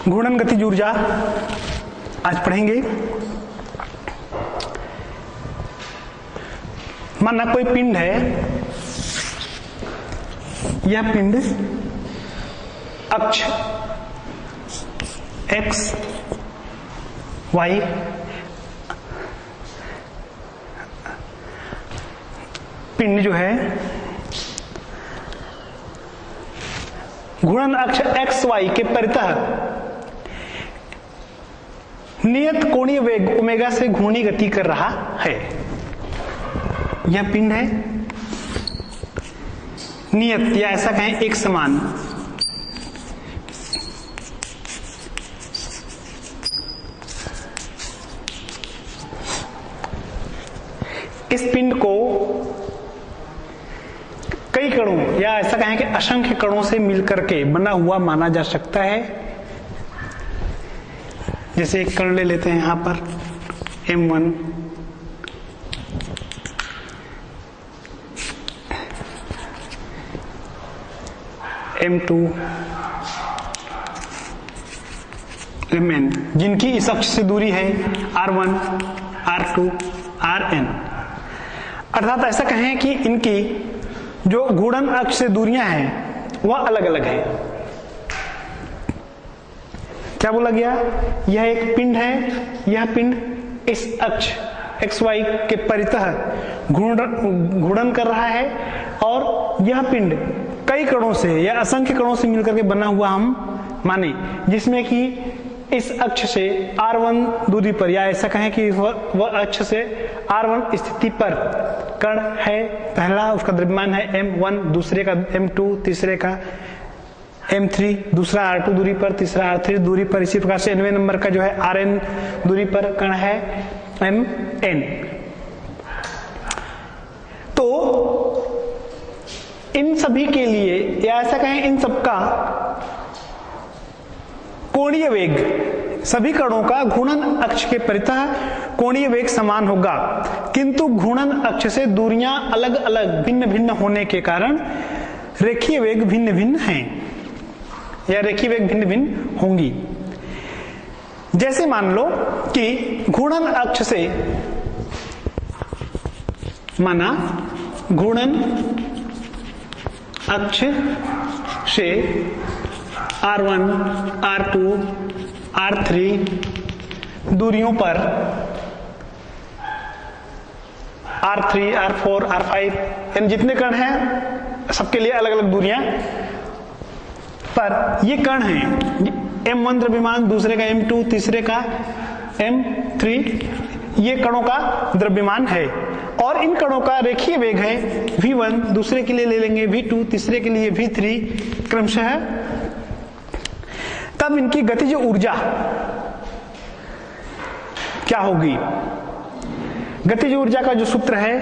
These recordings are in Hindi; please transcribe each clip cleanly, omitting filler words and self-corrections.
घूर्णन गतिज ऊर्जा आज पढ़ेंगे। माना कोई पिंड है, यह पिंड अक्ष एक्स वाई पिंड जो है घूर्णन अक्ष एक्स वाई के परितः नियत कोणीय वेग ओमेगा से घूर्णी गति कर रहा है। यह पिंड है नियत या ऐसा कहें एक समान। इस पिंड को कई कणों या ऐसा कहें कि असंख्य कणों से मिलकर के बना हुआ माना जा सकता है। जैसे एक कण ले लेते हैं यहां पर M1, M2, Mn, जिनकी इस अक्ष से दूरी है R1, R2, Rn। अर्थात ऐसा कहें कि इनकी जो घूर्णन अक्ष से दूरियां हैं वह अलग अलग है। क्या बोला गया? यह एक पिंड है, यह पिंड इस अक्ष एक्स वाई के परितः घूर्णन कर रहा है और यह पिंड कई कणों से या असंख्य कणों से मिलकर के बना हुआ हम माने, जिसमें कि इस अक्ष से R1 दूरी पर या ऐसा कहें कि वह अक्ष से R1 स्थिति पर कण है। पहला उसका द्रव्यमान है M1, दूसरे का M2, तीसरे का M3, दूसरा R2 दूरी पर, तीसरा R3 दूरी पर। इसी प्रकार से 9वें नंबर का जो है Rn दूरी पर कण है Mn। तो इन सभी के लिए या ऐसा कहें इन सबका कोणीय वेग, सभी कणों का घूर्णन अक्ष के परितः कोणीय वेग समान होगा, किंतु घूर्णन अक्ष से दूरियां अलग अलग भिन्न भिन्न होने के कारण रेखीय वेग भिन्न भिन्न हैं या रेखीय वेग भिन्न भिन्न होंगी। जैसे मान लो कि घूर्णन अक्ष से माना घूर्णन अक्ष से R1, R2, R3 दूरियों पर R3, R4, R5 यानी जितने कण हैं सबके लिए अलग अलग दूरियां पर ये कण हैं। M1 द्रव्यमान, दूसरे का M2, तीसरे का M3, ये कणों का द्रव्यमान है और इन कणों का रेखीय वेग है V1, दूसरे के लिए ले लेंगे V2, तीसरे के लिए V3 क्रमशः। तब इनकी गतिज ऊर्जा क्या होगी? गतिज ऊर्जा का जो सूत्र है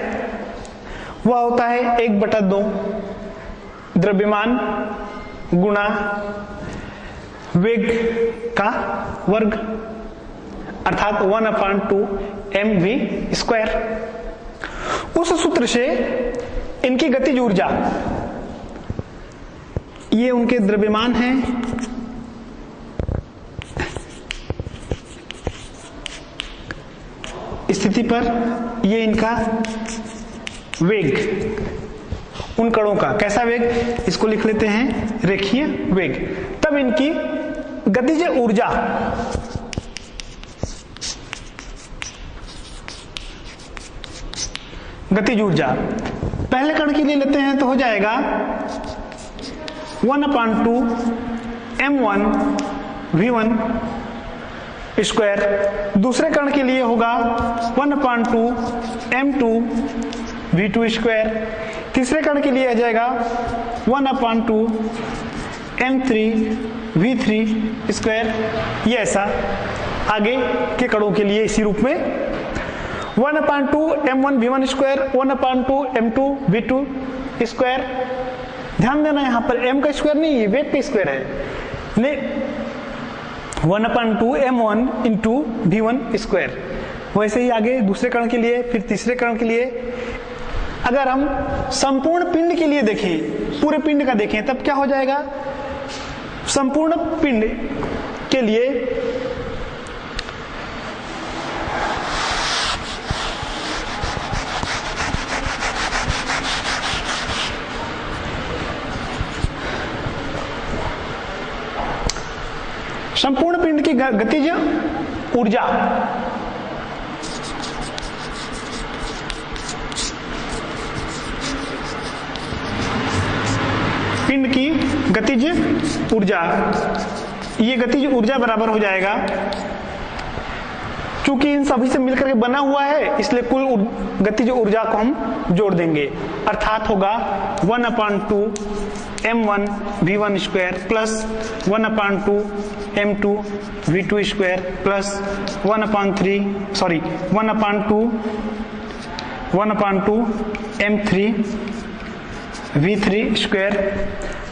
वह होता है 1/2 द्रव्यमान गुणा वेग का वर्ग, अर्थात 1/2 mv²। उस सूत्र से इनकी गतिज ऊर्जा, ये उनके द्रव्यमान हैं, स्थिति पर ये इनका वेग, उन कणों का कैसा वेग, इसको लिख लेते हैं रेखीय वेग। तब इनकी गतिज ऊर्जा पहले कण के लिए लेते हैं तो हो जाएगा 1/2 m1 v1 स्क्वायर। दूसरे कण के लिए होगा 1/2 m2 v2 स्क्वायर। तीसरे कण के लिए आ जाएगा 1/2 m3 v3 स्क्वायर। ये ऐसा आगे के कणों के लिए इसी रूप में 1/2 m1 v1 square, 1/2 m2 v2 square. ध्यान देना यहाँ पर m का स्क्वायर नहीं, वेग का स्क्वायर है। 1/2 m1 इंटू v1 स्क्वायर। वैसे ही आगे दूसरे कण के लिए, फिर तीसरे कण के लिए। अगर हम संपूर्ण पिंड के लिए देखें, पूरे पिंड का देखें, तब क्या हो जाएगा? संपूर्ण पिंड के लिए संपूर्ण पिंड की गतिज ऊर्जा पिंड की गतिज ऊर्जा, ये गतिज ऊर्जा बराबर हो जाएगा, चूंकि इन सभी से मिलकर के बना हुआ है इसलिए कुल गतिज ऊर्जा को हम जोड़ देंगे, अर्थात होगा 1/2 m1 v1 square plus 1/2 m2 v2 square plus 1/2 m3 v3 square.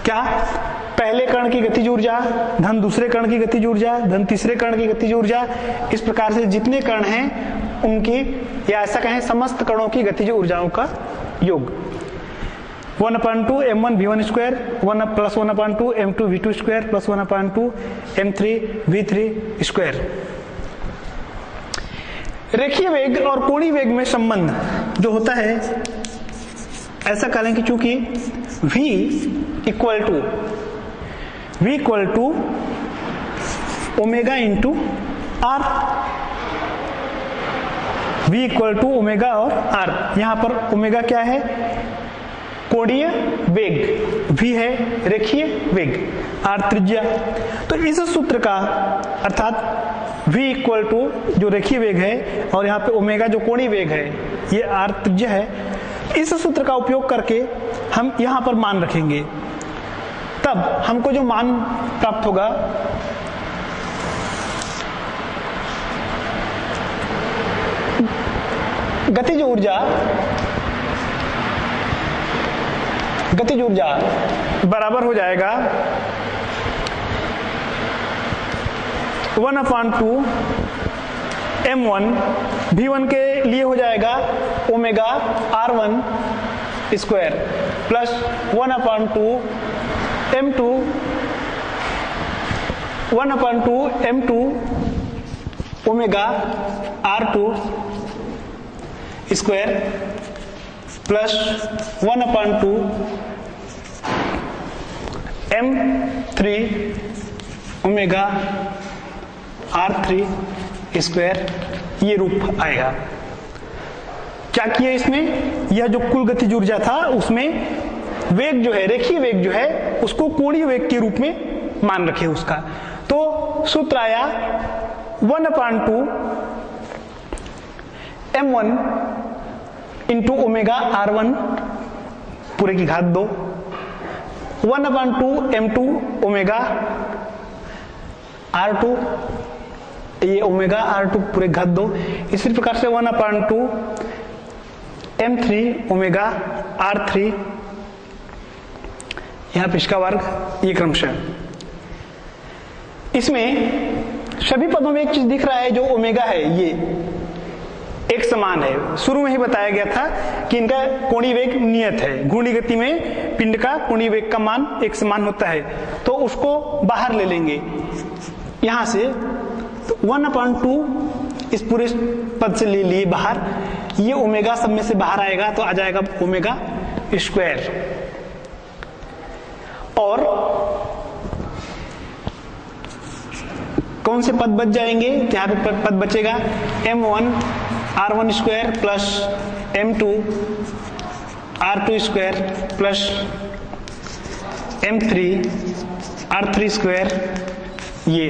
क्या पहले कण की गतिज ऊर्जा धन दूसरे कण की गतिज ऊर्जा धन तीसरे कण की गतिज ऊर्जा, इस प्रकार से जितने कण हैं उनकी, या ऐसा कहें समस्त कणों की गतिज ऊर्जाओं का योग 1/2 m1 v1 square plus 1/2 m2 v2 square plus 1/2 m3 v3 square. रेखीय वेग और कोणीय वेग में संबंध जो होता है, ऐसा करें कि चूंकि v equal to omega into आर, v इक्वल टू ओमेगा और आर, यहां पर ओमेगा क्या है, कोणीय वेग, v है रेखीय वेग, r त्रिज्या। तो इस सूत्र का अर्थात v इक्वल टू जो रेखीय वेग है और यहाँ पे ओमेगा जो कोणीय वेग है, ये r त्रिज्या है, इस सूत्र का उपयोग करके हम यहां पर मान रखेंगे, तब हमको जो मान प्राप्त होगा गतिज ऊर्जा बराबर हो जाएगा 1/2 m1 v1 के लिए हो जाएगा omega r1 square plus 1/2 m2 omega r2 square plus 1/2 m3 omega r3 square, ये रूप आएगा। क्या किया इसमें, यह जो कुल गतिज ऊर्जा था उसमें वेग जो है, रेखीय वेग जो है, उसको कोणीय वेग के रूप में मान रखे उसका। तो सूत्र आया 1/2 m1 इंटू ओमेगा r1 पूरे की घात 2, 1/2 m2 ओमेगा r2, ये ओमेगा r2 पूरे घात 2, इसी प्रकार से 1/2 m3 ओमेगा r3, यहां पे इसका वर्ग, ये क्रमशः। इसमें सभी पदों में एक चीज दिख रहा है, जो ओमेगा है ये एक समान है। शुरू में ही बताया गया था कि इनका कोणीय वेग नियत है, घूर्णी गति में पिंड का कोणीय वेग का मान एक समान होता है, तो उसको बाहर ले लेंगे यहां से, तो 1/2 इस पूरे पद से ले लिए बाहर, ये ओमेगा सब में से बाहर आएगा तो आ जाएगा ओमेगा स्क्वायर, और कौन से पद बच जाएंगे, यहां पे पद बचेगा m1 r1 square plus m2 r2 square plus m3 r3 square, ये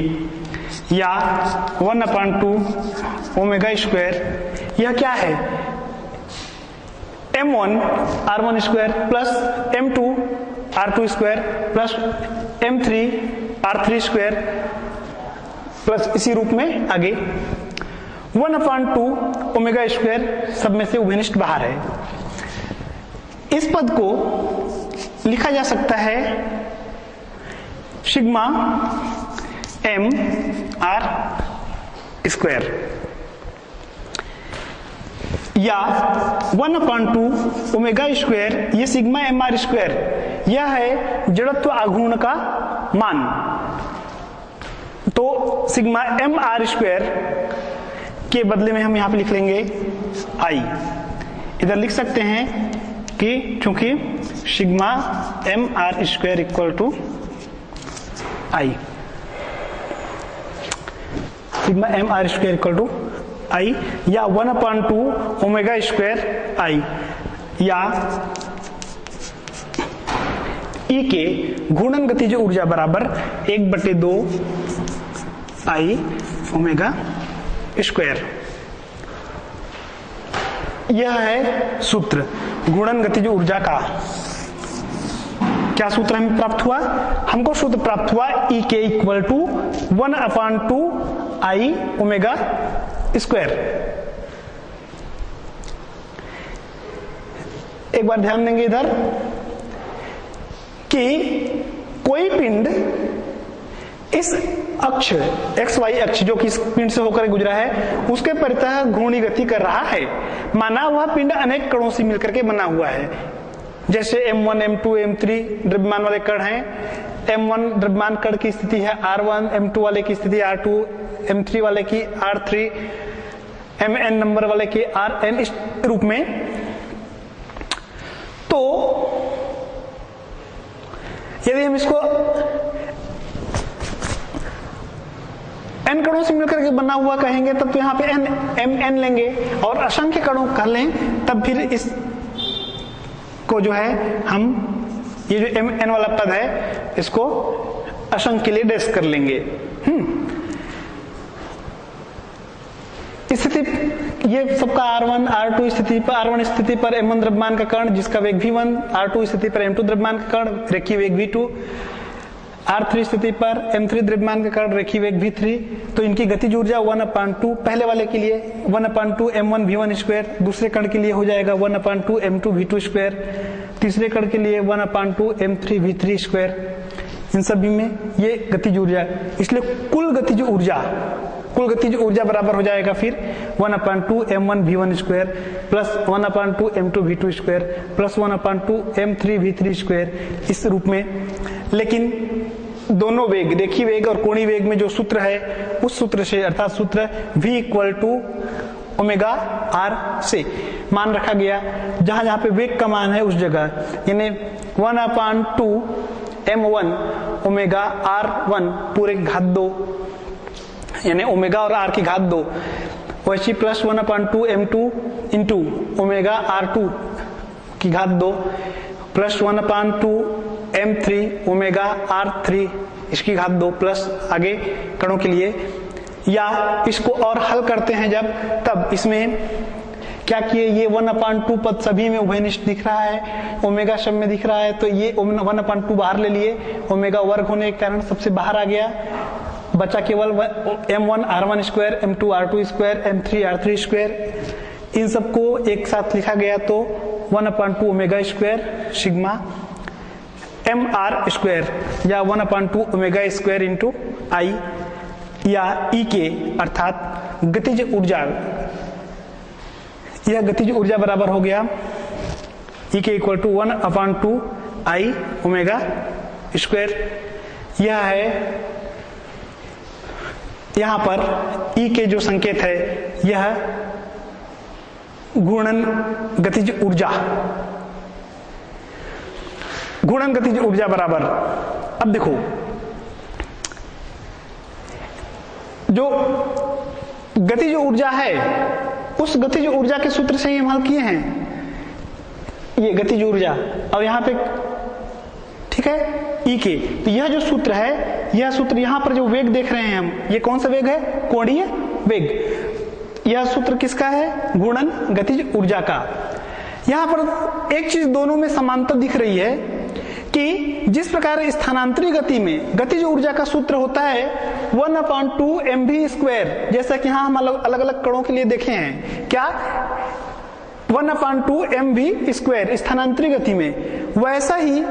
या 1/2 ओमेगा स्क्वायर, यह क्या है, m1 r1 square plus m2 r2 square plus m3 r3 square plus इसी रूप में आगे 1/2 ओमेगा स्क्वायर, सब में से उभयनिष्ठ बाहर है। इस पद को लिखा जा सकता है सिग्मा m r स्क्वायर, या 1/2 ओमेगा स्क्वायर, ये सिग्मा m r स्क्वायर, यह है जड़त्व आघूर्ण का मान। तो सिग्मा एम आर स्क्वायर के बदले में हम यहां पे लिख लेंगे आई। इधर लिख सकते हैं कि चूंकि sigma M R square equal to I, sigma M R square equal to I, या 1/2 ओमेगा स्क्वायर आई, या ई के घूर्णन गतिज ऊर्जा बराबर 1/2 आई ओमेगा स्क्वायर। यह है सूत्र घूर्णन गतिज ऊर्जा का। क्या सूत्र हमें प्राप्त हुआ? हमको सूत्र प्राप्त हुआ E k equal to 1/2 I omega square. एक बार ध्यान देंगे इधर कि कोई पिंड इस अक्ष एक्स वाई अक्ष जो कि इस पिंड से होकर गुजरा है उसके परितः घूर्णी गति कर रहा है। माना वह पिंड अनेक कणों से मिलकर के बना हुआ है, जैसे M1, M2, M3 द्रव्यमान वाले कण हैं। M1 द्रव्यमान कण की स्थिति है R1, M2 वाले की स्थिति R2, M3 वाले की R3, Mn नंबर वाले की Rn, इस रूप में। तो यदि हम इसको n कणों से मिलकर के बना हुआ कहेंगे तब तो यहाँ पे mn लेंगे, और असंख्य कणों कर लें तब फिर इस को जो है हम ये जो mn वाला पद है इसको असंख्य के लिए डैश कर लेंगे। स्थिति ये सबका R1, R2 स्थिति पर, R1 स्थिति पर M1 द्रव्यमान का कण जिसका वेग V1, R2 स्थिति पर M2 द्रव्यमान का कण रेखीय वेग V2, R3 स्थिति पर M3 द्रव्यमान का कण रेखीय वेग V3। तो इनकी गतिज ऊर्जा 1/2 पहले वाले के लिए 1/2 M1 V1 स्क्वायर, दूसरे कण के लिए हो जाएगा 1/2 M2 V2 स्क्वायर, तीसरे कण के लिए 1/2 M3 V3 स्क्वायर। इन सभी में ये गतिज ऊर्जा, इसलिए कुल गतिज ऊर्जा बराबर हो जाएगा फिर 1/2 M1 V1 square plus 1/2 M2 V2 square plus 1/2 M3 V3 square, इस रूप में। लेकिन दोनों वेग, रेखीय वेग और कोणीय वेग में जो सूत्र है उस सूत्र से, अर्थात सूत्र V equal to omega R से मान रखा गया। जहां जहां पे वेग का मान है उस जगह, यानी 1/2 M1 ओमेगा R1 पूरे घात 2, यानी ओमेगा और R की घात 2, वैसी plus 1/2 M2 into omega R2 की घात 2 प्लस 1/2 M3 ओमेगा R3 इसकी घात 2 प्लस आगे कणों के लिए। या इसको और हल करते हैं जब, तब इसमें क्या किए, ये 1/2 पद सभी में उभयनिष्ठ दिख रहा है, ओमेगा सब में दिख रहा है, तो ये 1/2 बाहर ले लिए, ओमेगा वर्ग होने के कारण सबसे बाहर आ गया, बचा केवल M1 R1 square, M2 R2 square, M3 R3 square. इन सबको एक साथ लिखा गया तो 1/2 omega square sigma M R square, या 1/2 ओमेगा स्क्वायर इंटू आई, या ई के अर्थात गतिज ऊर्जा। यह गतिज ऊर्जा बराबर हो गया E k equal to 1/2 I omega square. यह है, यहां पर ई के जो संकेत है यह घूर्णन गतिज ऊर्जा, घूर्णन गतिज ऊर्जा बराबर। अब देखो जो गतिज ऊर्जा है उस गतिज ऊर्जा के सूत्र से ही हम हल किए हैं ये गतिज ऊर्जा, और यहां पे ठीक है ई के, तो यह जो सूत्र है, यह सूत्र यहां पर जो वेग देख रहे हैं हम, ये कौन सा वेग है, कोणीय वेग। यह सूत्र किसका है, घूर्णन गतिज ऊर्जा का। यहां पर एक चीज दोनों में समानता दिख रही है कि जिस प्रकार स्थानांतरी गति में गतिज ऊर्जा का सूत्र होता है 1/2 mv स्क्वायर, जैसा कि यहां हम अलग अलग कणों के लिए देखे हैं, क्या 1/2 mv स्क्वायर स्थानांतरी गति में, वैसा ही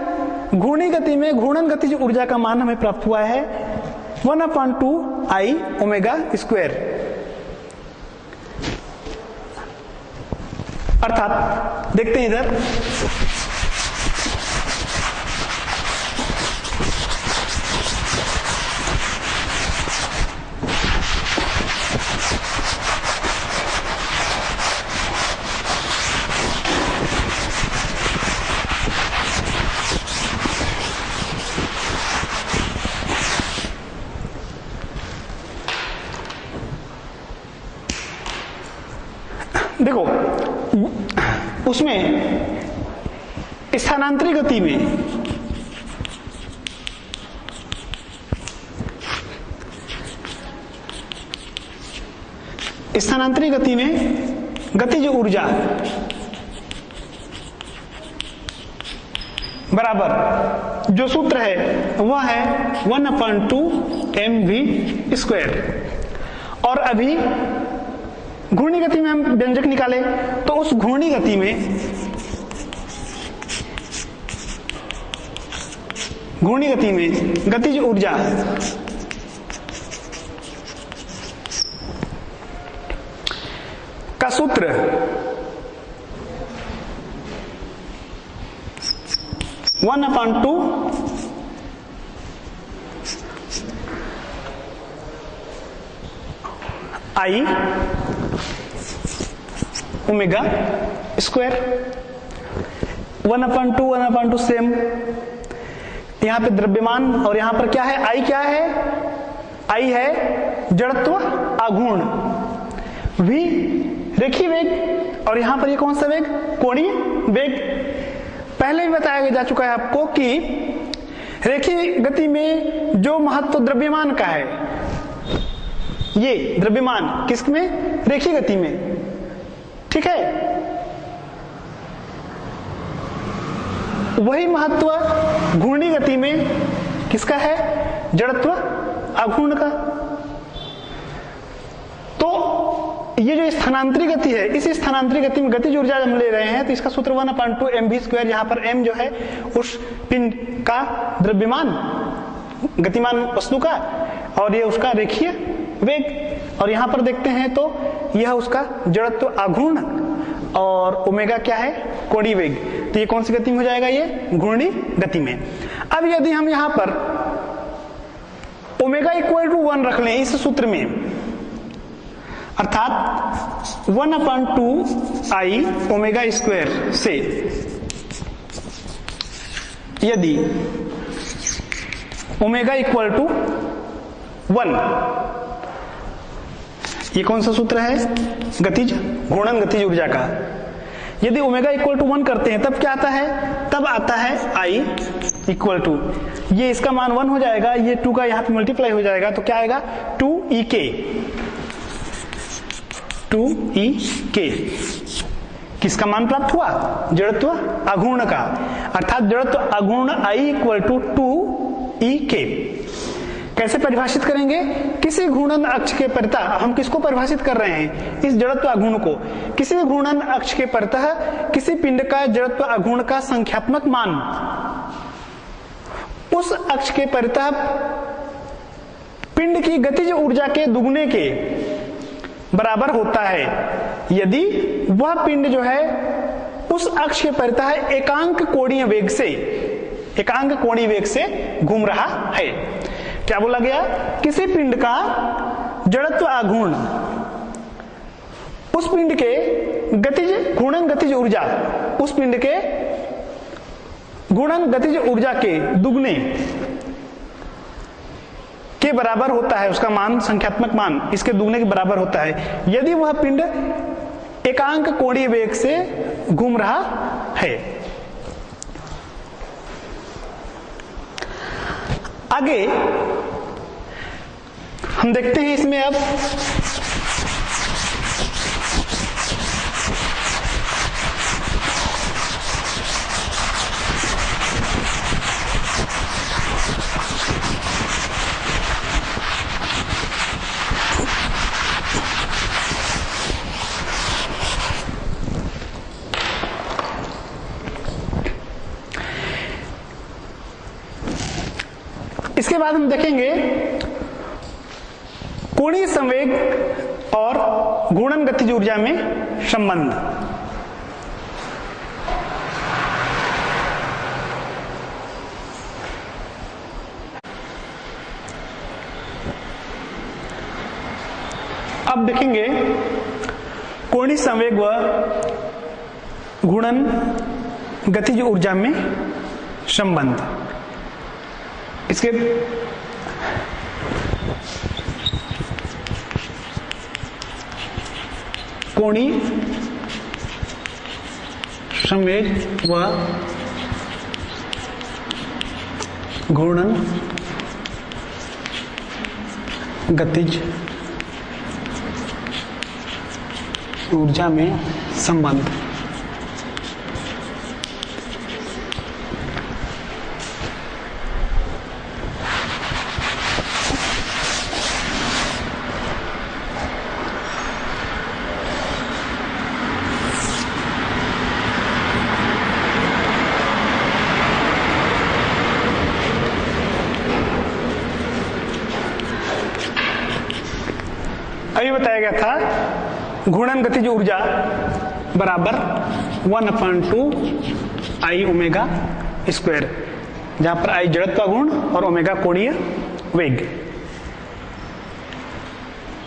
घूर्णी गति में घूर्णन गतिज ऊर्जा का मान हमें प्राप्त हुआ है 1/2 आई ओमेगा स्क्वायर। अर्थात देखते हैं इधर, देखो उसमें स्थानांतरित गति में गतिज ऊर्जा बराबर जो सूत्र है वह है 1/2mv²। और अभी घूर्णी गति में हम व्यंजक निकाले तो उस घूर्णी गति में गतिज ऊर्जा का सूत्र one upon two I omega square. 1/2 same. यहां पे द्रव्यमान और यहां पर क्या है, आई क्या है, आई है जड़त्व आघूर्ण, v रेखीय वेग, और यहां पर ये कौन सा वेग, कोणीय वेग। पहले भी बताया जा चुका है आपको कि रेखीय गति में जो महत्व द्रव्यमान का है, ये द्रव्यमान किस में, रेखीय गति में, ठीक है, वही महत्व घूर्णी गति में किसका है, जड़त्व आघूर्ण का। तो ये जो स्थानांतरित गति है, इस स्थानांतरित गति में गतिज ऊर्जा हम ले रहे हैं तो इसका सूत्र 1/2mv²। यहाँ पर m जो है उस पिंड का द्रव्यमान, गतिमान वस्तु का, और ये उसका रेखीय वेग। और यहाँ पर देखते हैं तो यह उसका जड़त्व आघूर्ण और ओमेगा क्या है, कोणीय वेग। तो ये कौन सी गति में हो जाएगा, ये घूर्णी गति में। अब यदि हम यहाँ पर ओमेगा = 1 रख लें इस सूत्र में, अर्थात 1/2 ओमेगा² से यदि ओमेगा = 1, ये कौन सा सूत्र है, गतिज घूर्णन गतिज ऊर्जा का। यदि ओमेगा = 1 करते हैं तब क्या आता है, तब आता है I = ये इसका मान 1 हो जाएगा, ये 2 का यहां पे मल्टीप्लाई हो जाएगा तो क्या आएगा 2ek। किसका मान प्राप्त हुआ, जड़त्व आघूर्ण का, अर्थात जड़त्व आघूर्ण I = 2ek। कैसे परिभाषित करेंगे, किसी घूर्णन अक्ष के परितः, हम किसको परिभाषित कर रहे हैं, इस जड़त्व आघूर्ण को, किसी घूर्णन अक्ष के परितः किसी पिंड का जड़त्व आघूर्ण का संख्यात्मक मान उस अक्ष के परितः पिंड की गतिज ऊर्जा के दुगने के बराबर होता है यदि वह पिंड जो है उस अक्ष के परितः एकांक कोणीय वेग से घूम रहा है। क्या बोला गया, किसी पिंड का जड़त्व आघूर्ण उस पिंड के घूर्णन गतिज ऊर्जा, उस पिंड के घूर्णन गतिज ऊर्जा के दुगने के बराबर होता है, उसका मान, संख्यात्मक मान इसके दुगने के बराबर होता है यदि वह पिंड एकांक कोणीय वेग से घूम रहा है। आगे हम देखते हैं इसमें अब इसके बाद हम देखेंगे कोणीय संवेग और घूर्णन गतिज ऊर्जा में संबंध। अब देखेंगे कोणीय संवेग व घूर्णन गतिज ऊर्जा में संबंध। इसके कोणीय संवेग व घूर्णन गतिज ऊर्जा में संबंध। अभी बताया गया था घूर्णन गतिज ऊर्जा बराबर 1/2 I ओमेगा स्क्वायर, जहां पर I जड़त्व गुण और ओमेगा कोणीय वेग,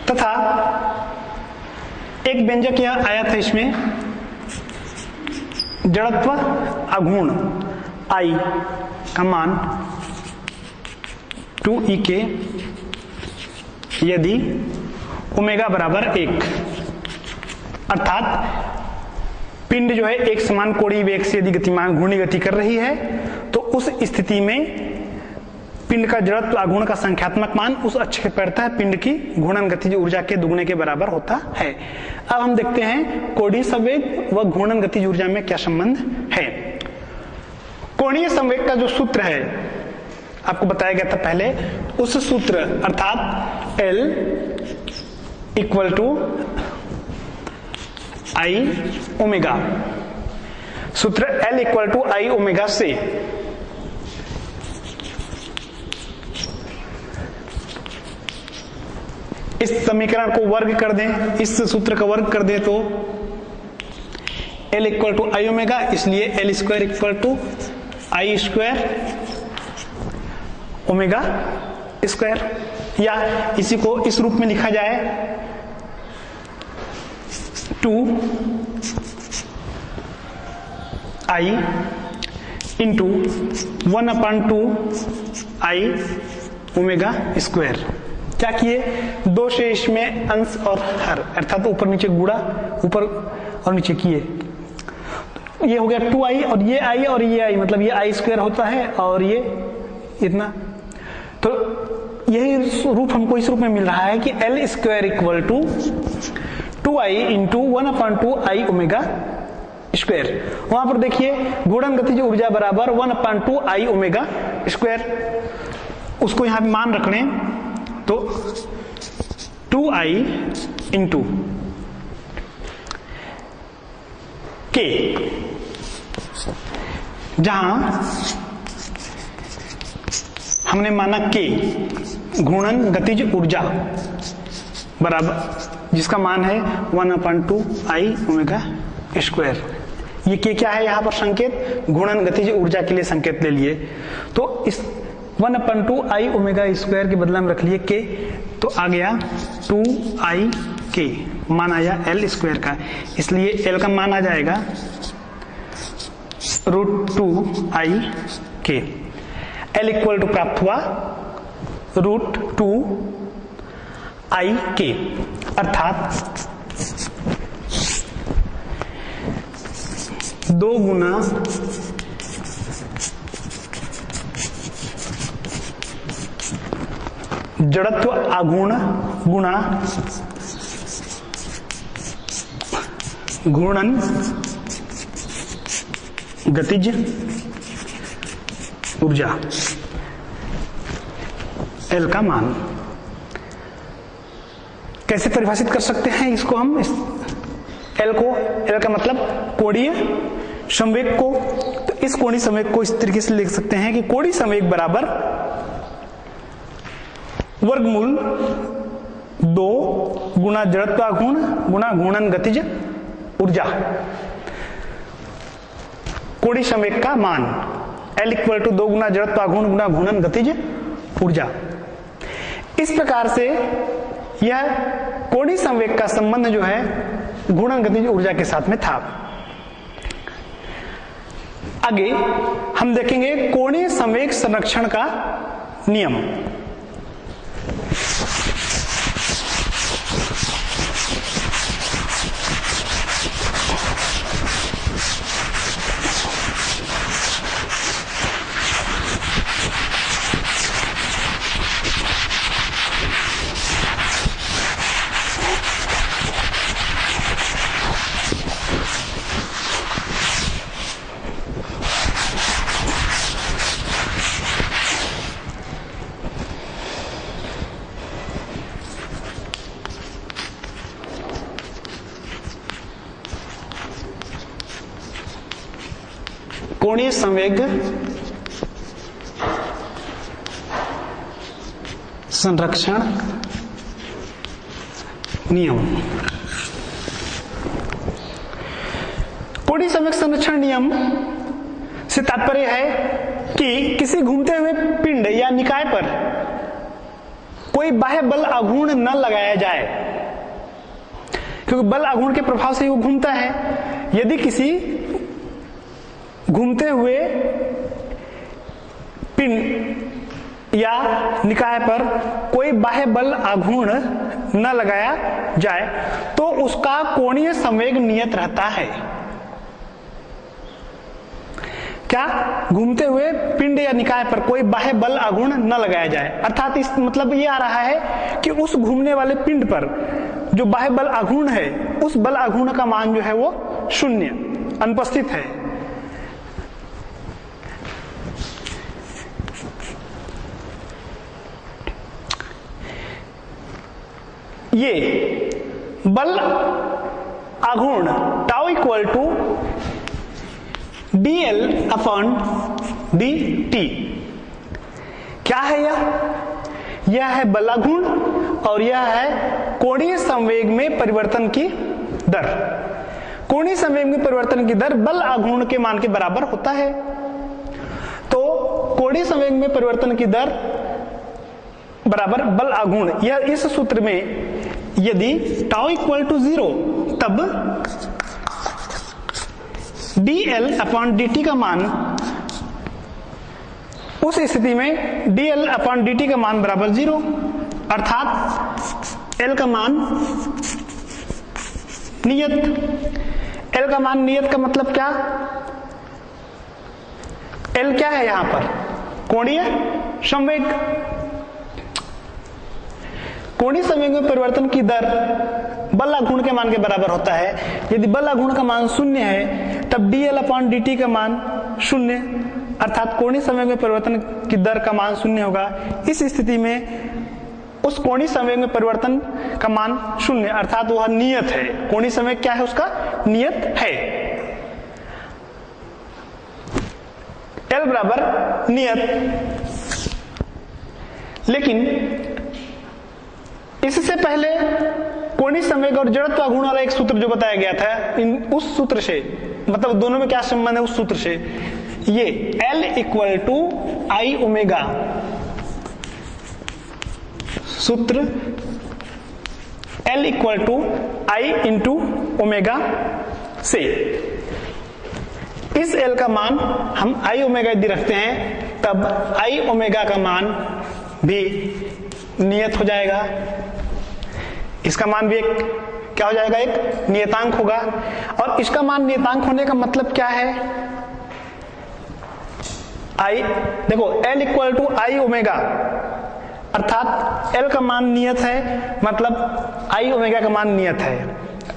तथा एक व्यंजक यह आया था इसमें जड़त्व आघूर्ण I का मान 2E यदि ओमेगा बराबर 1, अर्थात पिंड जो है एक समान कोणीय वेग से यदि गतिमान घूर्णी गति कर रही है तो उस स्थिति में पिंड का जड़त्व आघूर्ण का संख्यात्मक मान उस अक्ष के पड़ता है पिंड की घूर्णन गतिज ऊर्जा के दुगने के बराबर होता है। अब हम देखते हैं कोणीय संवेग व घूर्णन गतिज ऊर्जा में क्या संबंध है। कोणीय संवेग का जो सूत्र है आपको बताया गया था पहले, उस सूत्र अर्थात L equal to I omega, सूत्र L equal to I omega से इस समीकरण को वर्ग कर दें, इस सूत्र का वर्ग कर दें तो L equal to I omega, इसलिए L square equal to I square omega square, या इसी को इस रूप में लिखा जाए 2 I into 1/2 I omega square. क्या किए, दो से इसमें अंश और हर अर्थात ऊपर नीचे गुणा, ऊपर और नीचे किए, ये हो गया 2I और ये I और ये I, मतलब ये I स्क्वायर होता है और ये इतना, तो यही रूप हमको इस रूप में मिल रहा है कि L square equal to 2I into 1/2 I omega square. वहां पर देखिए घूर्णन गतिज ऊर्जा बराबर 1/2 I ओमेगा स्क्वायर, उसको यहां मान रख लें तो 2I इंटू K, जहां हमने माना K घूर्णन गतिज ऊर्जा बराबर, जिसका मान है 1/2 I ओमेगा स्क्वायर। ये K क्या है यहाँ पर संकेत, घूर्णन गतिज ऊर्जा के लिए संकेत ले लिए, तो इस 1/2 I ओमेगा स्क्वायर के बदले में रख लिए K, तो आ गया 2I K, मान आया L स्क्वायर का, इसलिए L का मान आ जाएगा √2I K। L equal to प्राप्त हुआ √2I K, अर्थात 2 गुना जड़त्व आघूर्ण गुणा घूर्णन गतिज ऊर्जा L का मान। कैसे परिभाषित कर सकते हैं इसको हम, इस L को, L का मतलब कोणीय संवेग को, तो इस कोणीय संवेग को इस तरीके से लिख सकते हैं कि कोणीय संवेग बराबर वर्गमूल 2 गुना जड़त्वाघूर्ण गुना घूर्णन गतिज ऊर्जा, कोणीय संवेग का मान L इक्वल टू 2 गुना जड़त्वाघूर्ण गुना घूर्णन गतिज ऊर्जा। इस प्रकार से यह कोणीय संवेग का संबंध जो है घूर्णन गतिज ऊर्जा के साथ में था। आगे हम देखेंगे कोणीय संवेग संरक्षण का नियम। कोणीय संवेग संरक्षण नियम। कोणीय संवेग संरक्षण नियम से तात्पर्य है कि किसी घूमते हुए पिंड या निकाय पर कोई बाह्य बल आघूर्ण न लगाया जाए, क्योंकि बल आघूर्ण के प्रभाव से वो घूमता है। यदि किसी घूमते हुए पिंड या निकाय पर कोई बाह्य बल आघूर्ण न लगाया जाए तो उसका कोणीय संवेग नियत रहता है। क्या? घूमते हुए पिंड या निकाय पर कोई बाह्य बल आघूर्ण न लगाया जाए, अर्थात इस मतलब ये आ रहा है कि उस घूमने वाले पिंड पर जो बाह्य बल आघूर्ण है, उस बल आघूर्ण का मान जो है वो शून्य, अनुपस्थित है। ये बल आघूर्ण tau equal to dl upon dt। क्या है यह है बल आघूर्ण और यह है कोणीय संवेग में परिवर्तन की दर। कोणीय संवेग में परिवर्तन की दर बल आघूर्ण के मान के बराबर होता है। तो कोणीय संवेग में परिवर्तन की दर बराबर बल आघूर्ण, यह इस सूत्र में यदि टाउ इक्वल टू 0 तब dl अपॉन dt का मान, उस स्थिति में dl अपॉन dt का मान बराबर 0, अर्थात l का मान नियत। l का मान नियत का मतलब क्या? l क्या है यहां पर? कोणीय संवेग। कोणीय संवेग में परिवर्तन की दर बल आघूर्ण के मान के बराबर होता है। यदि बल आघूर्ण का मान शून्य है तब dl अपॉन dt का मान शून्य, अर्थात कोणीय संवेग में परिवर्तन की दर का मान शून्य होगा। इस स्थिति में उस कोणीय संवेग में परिवर्तन का मान शून्य, अर्थात वह नियत है। कोणीय संवेग क्या है? उसका नियत है। L बराबर नियत। लेकिन इससे पहले कोणीय संवेग और जड़त्व आघूर्ण वाला एक सूत्र जो बताया गया था, उस सूत्र से मतलब दोनों में क्या संबंध है? उस सूत्र से ये L equal to I omega सूत्र, L equal to I into omega से इस L का मान हम आई ओमेगा यदि रखते हैं तब आई ओमेगा का मान भी नियत हो जाएगा। इसका मान भी एक क्या हो जाएगा? एक नियतांक होगा। और इसका मान नियतांक होने का मतलब क्या है? आई देखो L equal to I omega, अर्थात L का मान नियत है, मतलब आई ओमेगा का मान नियत है।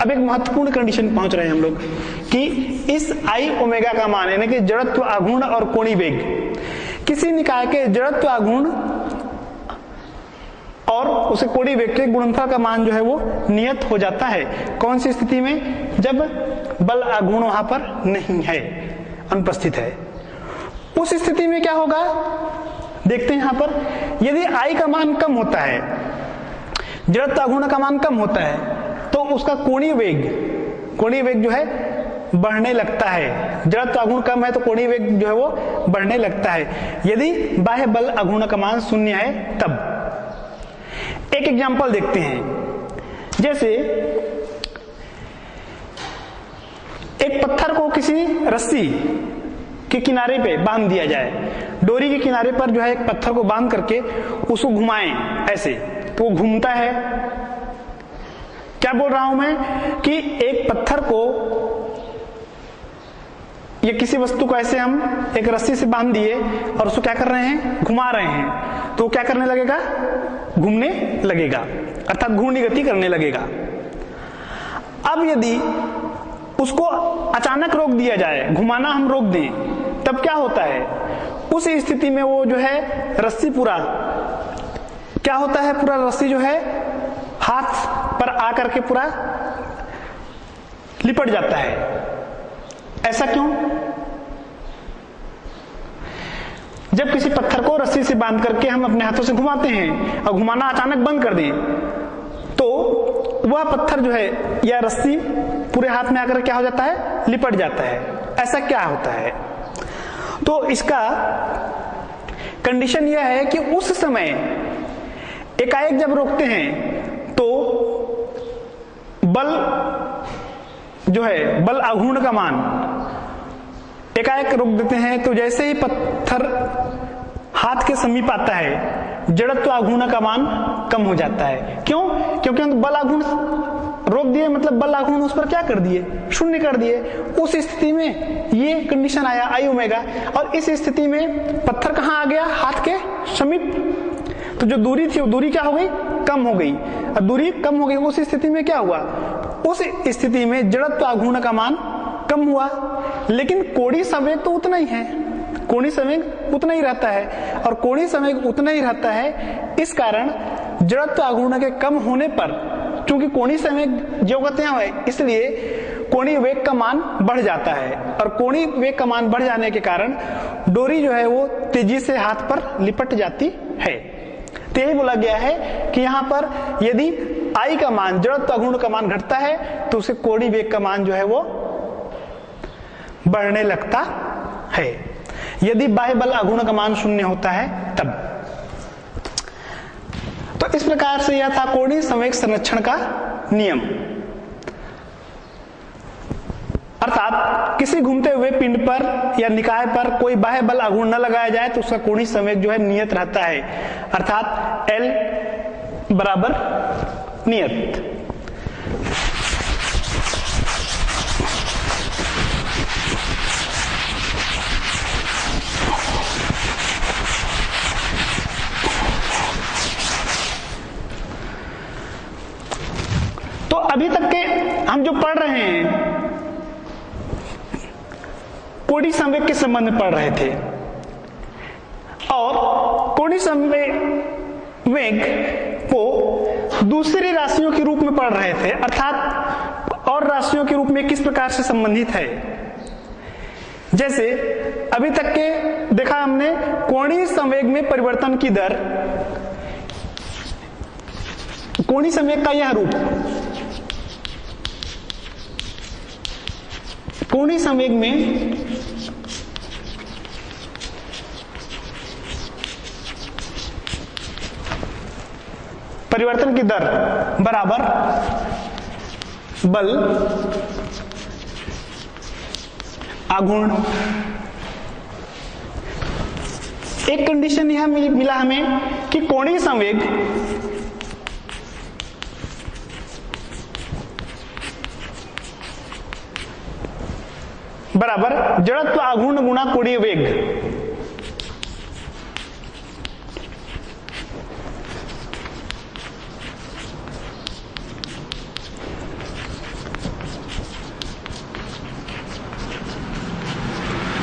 अब एक महत्वपूर्ण कंडीशन पहुंच रहे हैं हम लोग कि इस आई ओमेगा का मान यानी कि जड़त्व आघूर्ण और कोणीय वेग, किसी निकाय के जड़त्व आघूर्ण और उसे कोणीय वेग के गुणनफल का मान जो है वो नियत हो जाता है। कौन सी स्थिति में? जब बल आघूर्ण वहां पर नहीं है, अनुपस्थित है। उस स्थिति में क्या होगा देखते हैं यहां पर। यदि आई का मान कम होता है, जड़त्व आघूर्ण का मान कम होता है, तो उसका कोणीय वेग जो है बढ़ने लगता है। जड़त्व आघूर्ण कम है तो कोणीय वेग जो है वो बढ़ने लगता है। यदि बाह्य बल आघूर्ण का मान शून्य है तब। एक एग्जांपल देखते हैं। जैसे एक पत्थर को किसी रस्सी के किनारे पे बांध दिया जाए, डोरी के किनारे पर जो है एक पत्थर को बांध करके उसको घुमाएं ऐसे, तो वो घूमता है। क्या बोल रहा हूं मैं कि एक पत्थर को या किसी वस्तु को ऐसे हम एक रस्सी से बांध दिए और उसको क्या कर रहे हैं? घुमा रहे हैं, तो वो क्या करने लगेगा? घूमने लगेगा, अर्थात घूर्णी गति करने लगेगा। अब यदि उसको अचानक रोक दिया जाए, घुमाना हम रोक दें, तब क्या होता है? उस स्थिति में वो जो है रस्सी पूरा क्या होता है? पूरा रस्सी जो है हाथ पर आकर के पूरा लिपट जाता है। ऐसा क्यों? जब किसी पत्थर को रस्सी से बांध करके हम अपने हाथों से घुमाते हैं और घुमाना अचानक बंद कर दें, तो वह पत्थर जो है या रस्सी पूरे हाथ में आकर क्या हो जाता है, लिपट जाता है। ऐसा क्या होता है? तो इसका कंडीशन यह है कि उस समय एकाएक जब रोकते हैं तो बल जो है, बल आघूर्ण का मान एकाएक रोक देते हैं, तो जैसे ही पत्थर हाथ के समीप आता है जड़त्व आघूर्ण का मान कम हो जाता है। क्यों? क्योंकि हम बल आघूर्ण रोक दिए, मतलब बल आघूर्ण उस पर क्या कर दिए, शून्य कर दिए। उस स्थिति में ये कंडीशन आया आई ओमेगा, और इस स्थिति में पत्थर कहां आ गया, हाथ के समीप। तो जो दूरी थी वो दूरी क्या हो गई, कम हो गई। और दूरी कम हो गई, उस स्थिति में क्या हुआ, उस स्थिति में जड़त्व आघूर्ण का मान कम हुआ, लेकिन कोणीय संवेग तो उतना ही है, कोणीय संवेग उतना ही रहता है। और कोणीय संवेग उतना ही रहता है, इस कारण जड़त्व आघूर्ण के कम होने पर, क्योंकि कोणीय संवेग जो गतियां है, इसलिए कोणीय वेग का मान बढ़ जाता है। और कोणीय वेग का मान बढ़ जाने के कारण डोरी जो है वो तेजी से हाथ पर लिपट जाती है। तो यही बोला गया है कि यहाँ पर यदि आई का मान, जड़त्व आघूर्ण का मान घटता है, तो उसे कोणीय वेग का मान जो है वो बढ़ने लगता है। यदि बाह्य बल आघूर्ण का मान शून्य होता है तब। तो इस प्रकार से यह था कोणीय संवेग संरक्षण का नियम। अर्थात किसी घूमते हुए पिंड पर या निकाय पर कोई बाह्य बल आघूर्ण न लगाया जाए तो उसका कोणीय संवेग जो है नियत रहता है, अर्थात L बराबर नियत। तो अभी तक के हम जो पढ़ रहे हैं कोणीय संवेग के संबंध में पढ़ रहे थे, और कोणीय संवेग को दूसरी राशियों के रूप में पढ़ रहे थे, अर्थात और राशियों के रूप में किस प्रकार से संबंधित है। जैसे अभी तक के देखा हमने कोणीय संवेग में परिवर्तन की दर, कोणीय संवेग का यह रूप, कोणीय संवेग में परिवर्तन की दर बराबर बल आघूर्ण। एक कंडीशन यह मिला हमें कि कोणीय संवेग बराबर जड़त्व आघूर्ण गुणा कोणीय वेग।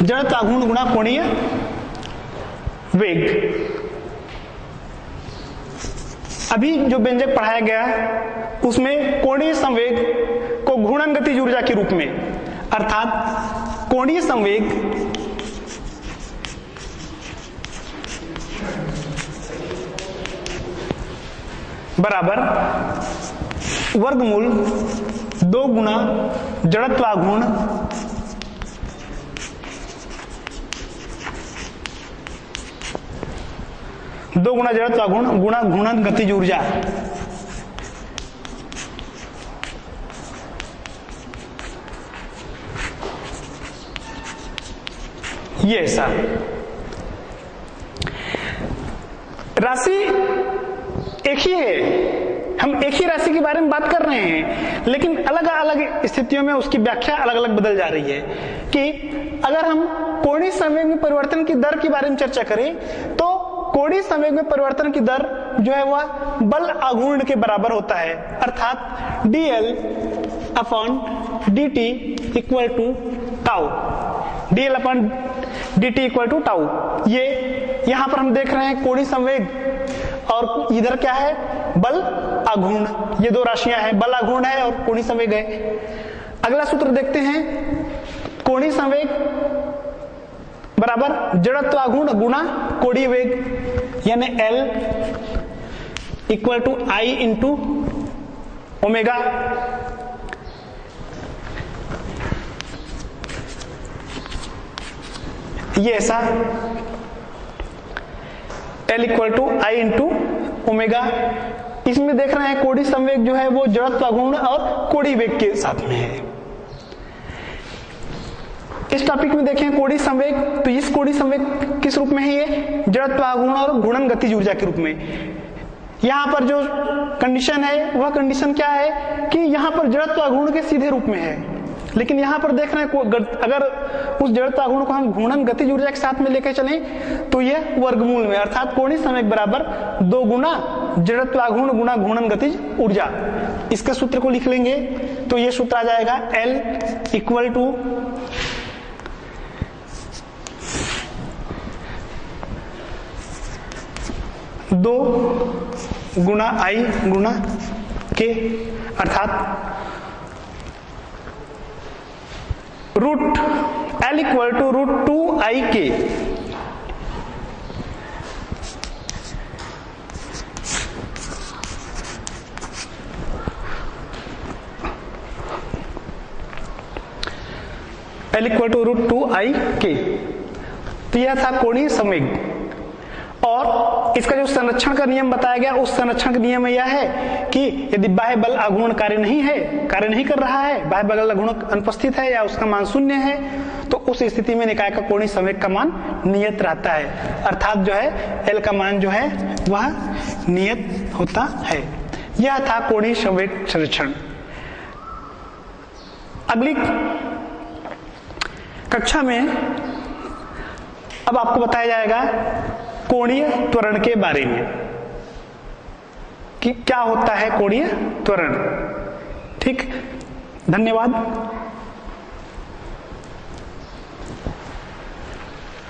जड़त्व आघूर्ण गुणा कोणीय वेग। अभी जो व्यंजक पढ़ाया गया उसमें कोणीय संवेग को घूर्णन गतिज ऊर्जा के रूप में, अर्थात कोणीय संवेग बराबर वर्गमूल 2 गुना जड़त्व आघूर्ण गुणा घूर्णन गतिज ऊर्जा। ये ऐसा राशि एक ही है, हम एक ही राशि के बारे में बात कर रहे हैं, लेकिन अलग अलग स्थितियों में उसकी व्याख्या अलग अलग बदल जा रही है। कि अगर हम कोणीय संवेग में परिवर्तन की दर के बारे में चर्चा करें तो कोणीय संवेग में परिवर्तन की दर जो है वह बल आघूर्ण के बराबर होता है, अर्थात dl upon dt equal to tau. dl upon dt equal to tau. ये यहां पर हम देख रहे हैं कोणीय संवेग, और इधर क्या है, बल आघूर्ण। ये दो राशियां हैं, बल आघूर्ण है और कोणीय संवेग है। अगला सूत्र देखते हैं, कोणीय संवेग बराबर जड़त्व आघूर्ण गुणा कोणीय वेग, यानी L equal to I into omega. ये ऐसा L equal to I into omega. इसमें देख रहे हैं कोणीय संवेग जो है वो जड़त्व आघूर्ण और कोणीय वेग के साथ में है। इस टॉपिक में देखें कोणीय संवेग, तो इस कोणीय संवेग किस रूप में है? ये जड़त्व आघूर्ण और घूर्णन गतिज ऊर्जा के रूप में। यहां पर जो कंडीशन है वह कंडीशन क्या है कि यहां पर जड़त्व आघूर्ण के सीधे रूप में है, लेकिन यहां पर देख रहे हैं अगर उस जड़त्व आघूर्ण को हम घूर्णन गतिज ऊर्जा के साथ में लेकर चलें तो यह वर्गमूल में, अर्थात कोणीय संवेग बराबर 2 गुना जड़त्व आघूर्ण गुना घूर्णन गतिज ऊर्जा। इसके सूत्र को लिख लेंगे तो यह सूत्र आ जाएगा L इक्वल टू 2 गुना I गुना K, अर्थात root L equal to √2IK। L equal to √2IK। तो यह था कोणीय संवेग। और इसका जो संरक्षण का नियम बताया गया, उस संरक्षण का नियम यह है कि यदि बाह्य बल आघूर्ण कार्य नहीं कर रहा है, बाह्य बल आघूर्ण अनुपस्थित है या उसका मान शून्य है, तो उस स्थिति में निकाय का कोणीय संवेग का मान नियत रहता है, अर्थात जो है L का मान जो है वह नियत होता है। यह था कोणीय संवेग संरक्षण। अगली कक्षा में अब आपको बताया जाएगा कोणीय त्वरण के बारे में कि क्या होता है कोणीय त्वरण। ठीक, धन्यवाद।